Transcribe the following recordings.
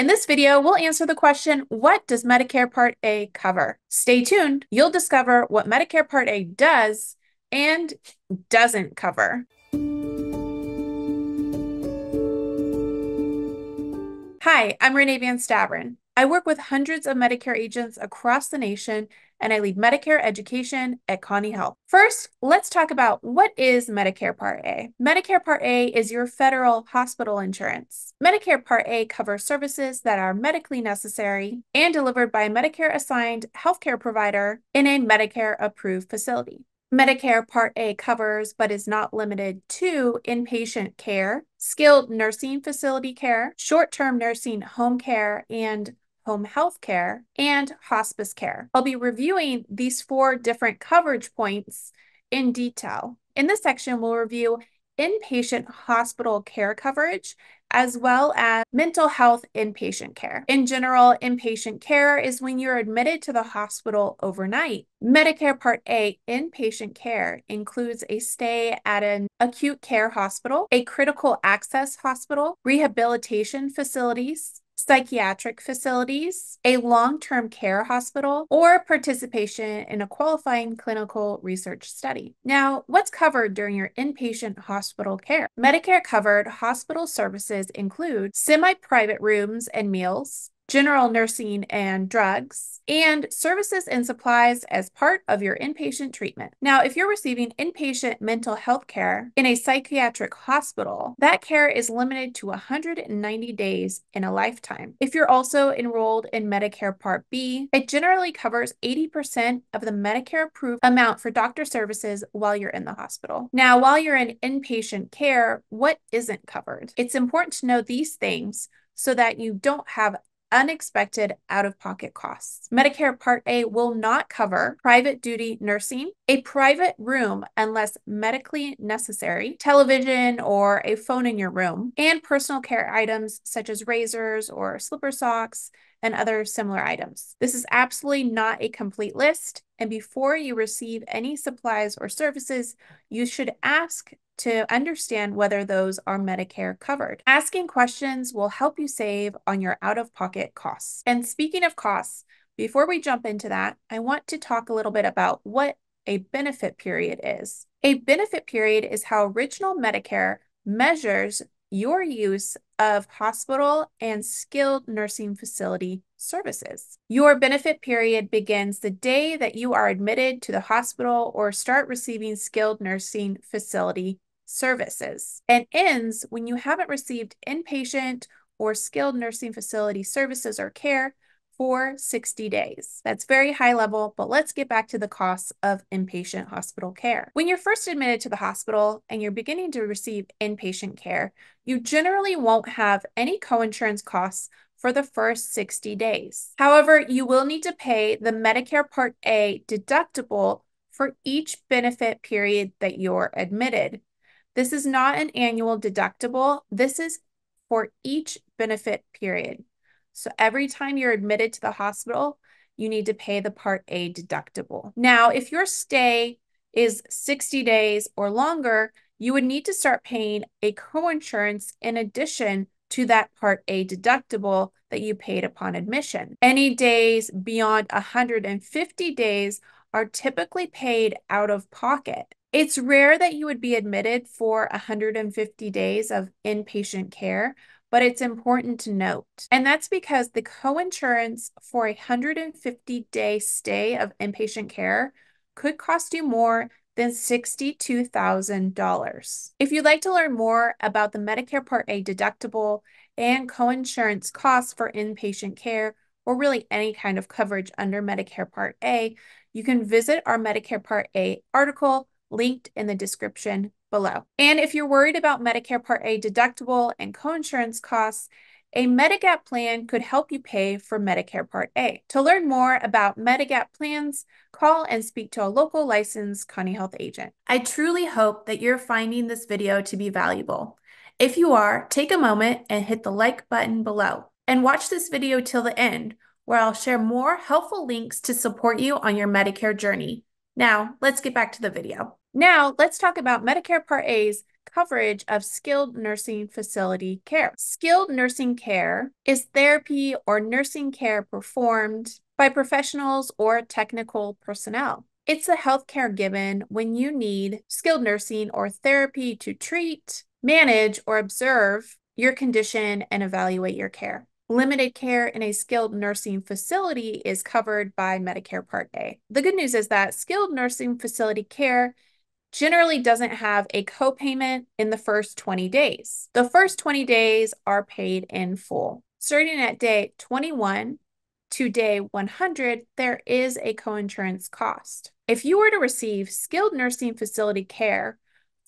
In this video, we'll answer the question, what does Medicare Part A cover? Stay tuned. You'll discover what Medicare Part A does and doesn't cover. Hi, I'm Renee Van Staveren. I work with hundreds of Medicare agents across the nation, and I lead Medicare education at Connie Health. First, let's talk about what is Medicare Part A. Medicare Part A is your federal hospital insurance. Medicare Part A covers services that are medically necessary and delivered by a Medicare-assigned healthcare provider in a Medicare-approved facility. Medicare Part A covers, but is not limited to, inpatient care, skilled nursing facility care, short-term nursing home care and home health care, and hospice care. I'll be reviewing these 4 different coverage points in detail. In this section, we'll review inpatient hospital care coverage, as well as mental health inpatient care. In general, inpatient care is when you're admitted to the hospital overnight. Medicare Part A inpatient care includes a stay at an acute care hospital, a critical access hospital, rehabilitation facilities, psychiatric facilities, a long-term care hospital, or participation in a qualifying clinical research study. Now, what's covered during your inpatient hospital care? Medicare-covered hospital services include semi-private rooms and meals, general nursing and drugs, and services and supplies as part of your inpatient treatment. Now, if you're receiving inpatient mental health care in a psychiatric hospital, that care is limited to 190 days in a lifetime. If you're also enrolled in Medicare Part B, it generally covers 80% of the Medicare-approved amount for doctor services while you're in the hospital. Now, while you're in inpatient care, what isn't covered? It's important to know these things so that you don't have unexpected out-of-pocket costs. Medicare Part A will not cover private duty nursing, a private room unless medically necessary, television or a phone in your room, and personal care items such as razors or slipper socks and other similar items. This is absolutely not a complete list, and before you receive any supplies or services, you should ask to understand whether those are Medicare covered. Asking questions will help you save on your out-of-pocket costs. And speaking of costs, before we jump into that, I want to talk a little bit about what a benefit period is. A benefit period is how Original Medicare measures your use of hospital and skilled nursing facility services. Your benefit period begins the day that you are admitted to the hospital or start receiving skilled nursing facility services, and ends when you haven't received inpatient or skilled nursing facility services or care for 60 days. That's very high level, but let's get back to the costs of inpatient hospital care. When you're first admitted to the hospital and you're beginning to receive inpatient care, you generally won't have any coinsurance costs for the first 60 days. However, you will need to pay the Medicare Part A deductible for each benefit period that you're admitted. This is not an annual deductible. This is for each benefit period. So every time you're admitted to the hospital, you need to pay the Part A deductible. Now, if your stay is 60 days or longer, you would need to start paying a coinsurance in addition to that Part A deductible that you paid upon admission. Any days beyond 150 days are typically paid out of pocket. It's rare that you would be admitted for 150 days of inpatient care, but it's important to note. And that's because the coinsurance for a 150-day stay of inpatient care could cost you more than $62,000. If you'd like to learn more about the Medicare Part A deductible and coinsurance costs for inpatient care, or really any kind of coverage under Medicare Part A, you can visit our Medicare Part A article linked in the description below. And if you're worried about Medicare Part A deductible and coinsurance costs, a medigap plan could help you pay for Medicare Part A. To learn more about medigap plans, call and speak to a local licensed Connie Health agent. I truly hope that you're finding this video to be valuable. If you are, take a moment and hit the like button below. And watch this video till the end, where I'll share more helpful links to support you on your Medicare journey. Now, let's get back to the video. Now, let's talk about Medicare Part A's coverage of skilled nursing facility care. Skilled nursing care is therapy or nursing care performed by professionals or technical personnel. It's the healthcare given when you need skilled nursing or therapy to treat, manage, or observe your condition and evaluate your care. Limited care in a skilled nursing facility is covered by Medicare Part A. The good news is that skilled nursing facility care generally doesn't have a copayment in the first 20 days. The first 20 days are paid in full. Starting at day 21 to day 100, there is a coinsurance cost. If you were to receive skilled nursing facility care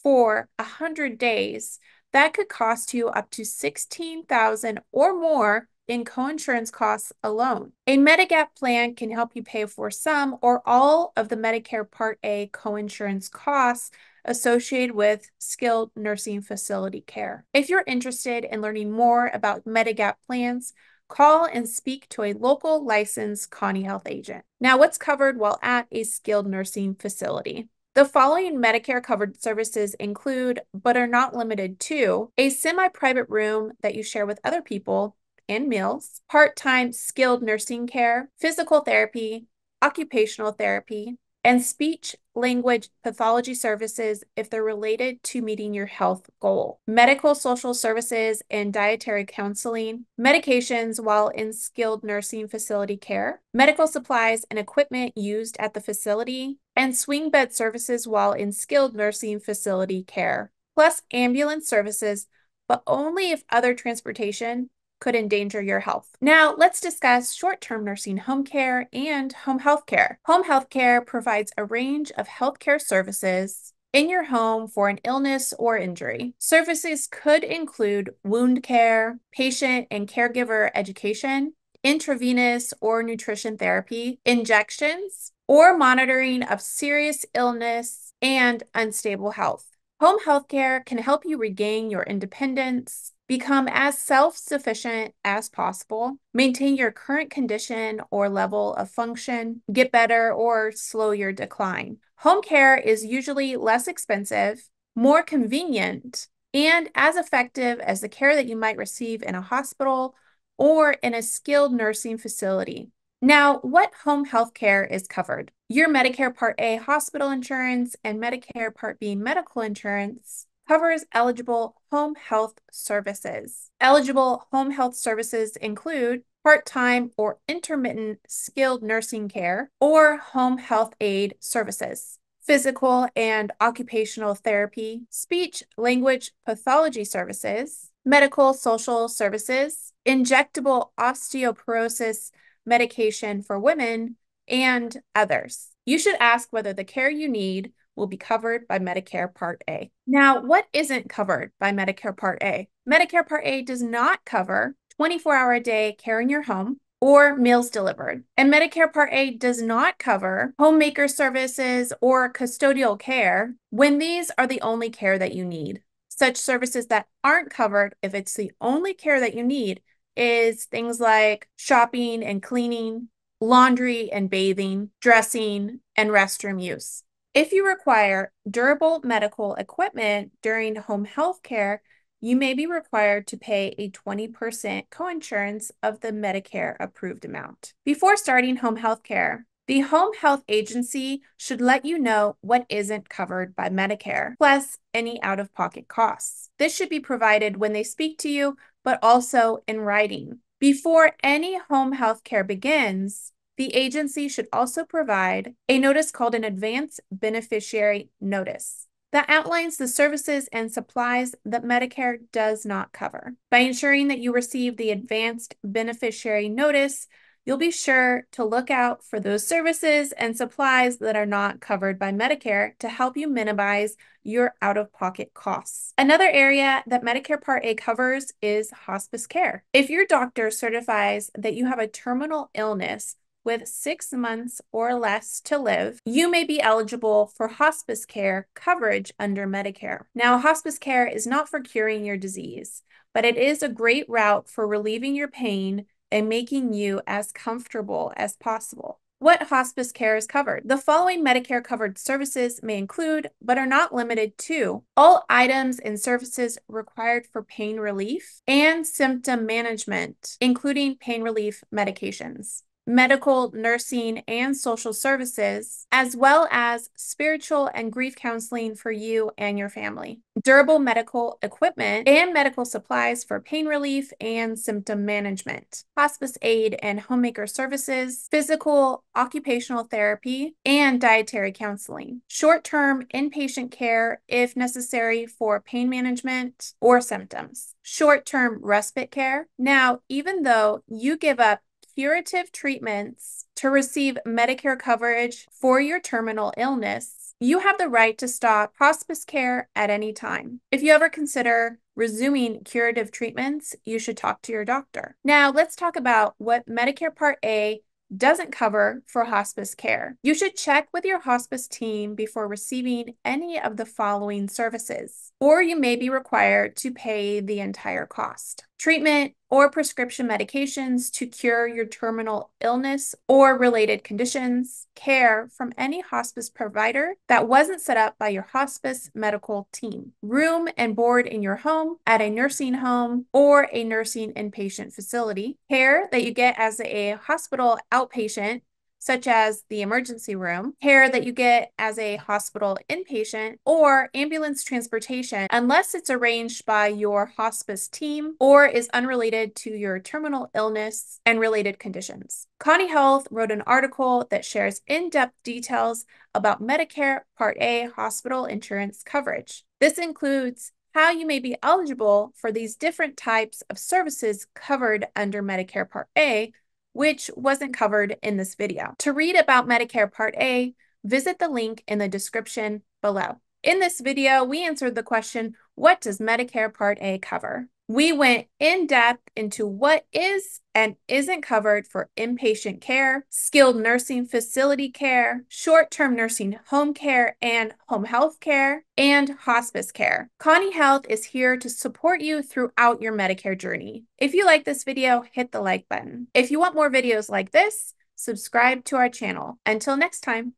for 100 days, that could cost you up to $16,000 or more in coinsurance costs alone. A medigap plan can help you pay for some or all of the Medicare Part A coinsurance costs associated with skilled nursing facility care. If you're interested in learning more about medigap plans, call and speak to a local licensed Connie Health agent. Now, what's covered while at a skilled nursing facility? The following Medicare covered services include, but are not limited to, a semi-private room that you share with other people and meals, part-time skilled nursing care, physical therapy, occupational therapy, and speech language pathology services if they're related to meeting your health goal, medical social services and dietary counseling, medications while in skilled nursing facility care, medical supplies and equipment used at the facility, and swing bed services while in skilled nursing facility care, plus ambulance services, but only if other transportation could endanger your health. Now, let's discuss short-term nursing home care and home health care. Home health care provides a range of healthcare services in your home for an illness or injury. Services could include wound care, patient and caregiver education, intravenous or nutrition therapy, injections, or monitoring of serious illness and unstable health. Home health care can help you regain your independence, become as self-sufficient as possible, maintain your current condition or level of function, get better, or slow your decline. Home care is usually less expensive, more convenient, and as effective as the care that you might receive in a hospital or in a skilled nursing facility. Now, what home health care is covered? Your Medicare Part A hospital insurance and Medicare Part B medical insurance covers eligible home health services. Eligible home health services include part-time or intermittent skilled nursing care or home health aid services, physical and occupational therapy, speech language pathology services, medical social services, injectable osteoporosis medication for women, and others. You should ask whether the care you need will be covered by Medicare Part A. Now, what isn't covered by Medicare Part A? Medicare Part A does not cover 24-hour-a-day care in your home or meals delivered. And Medicare Part A does not cover homemaker services or custodial care when these are the only care that you need. Such services that aren't covered, if it's the only care that you need, is things like shopping and cleaning, laundry and bathing, dressing, and restroom use. If you require durable medical equipment during home health care, you may be required to pay a 20% coinsurance of the Medicare approved amount. Before starting home health care, the home health agency should let you know what isn't covered by Medicare, plus any out-of-pocket costs. This should be provided when they speak to you, but also in writing. Before any home health care begins, the agency should also provide a notice called an Advance Beneficiary Notice that outlines the services and supplies that Medicare does not cover. By ensuring that you receive the Advanced Beneficiary Notice, you'll be sure to look out for those services and supplies that are not covered by Medicare to help you minimize your out-of-pocket costs. Another area that Medicare Part A covers is hospice care. If your doctor certifies that you have a terminal illness with 6 months or less to live, you may be eligible for hospice care coverage under Medicare. Now, hospice care is not for curing your disease, but it is a great route for relieving your pain and making you as comfortable as possible. What hospice care is covered? The following Medicare covered services may include, but are not limited to, all items and services required for pain relief and symptom management, including pain relief medications, medical, nursing, and social services, as well as spiritual and grief counseling for you and your family, durable medical equipment and medical supplies for pain relief and symptom management, hospice aid and homemaker services, physical, occupational therapy, and dietary counseling, short-term inpatient care if necessary for pain management or symptoms, short-term respite care. Now, even though you give up curative treatments to receive Medicare coverage for your terminal illness, you have the right to stop hospice care at any time. If you ever consider resuming curative treatments, you should talk to your doctor. Now, let's talk about what Medicare Part A doesn't cover for hospice care. You should check with your hospice team before receiving any of the following services, or you may be required to pay the entire cost. Treatment or prescription medications to cure your terminal illness or related conditions, care from any hospice provider that wasn't set up by your hospice medical team, room and board in your home, at a nursing home or a nursing inpatient facility, care that you get as a hospital outpatient, such as the emergency room, care that you get as a hospital inpatient, or ambulance transportation, unless it's arranged by your hospice team or is unrelated to your terminal illness and related conditions. Connie Health wrote an article that shares in-depth details about Medicare Part A hospital insurance coverage. This includes how you may be eligible for these different types of services covered under Medicare Part A, which wasn't covered in this video. To read about Medicare Part A, visit the link in the description below. In this video, we answered the question, what does Medicare Part A cover? We went in depth into what is and isn't covered for inpatient care, skilled nursing facility care, short-term nursing home care and home health care, and hospice care. Connie Health is here to support you throughout your Medicare journey. If you like this video, hit the like button. If you want more videos like this, subscribe to our channel. Until next time.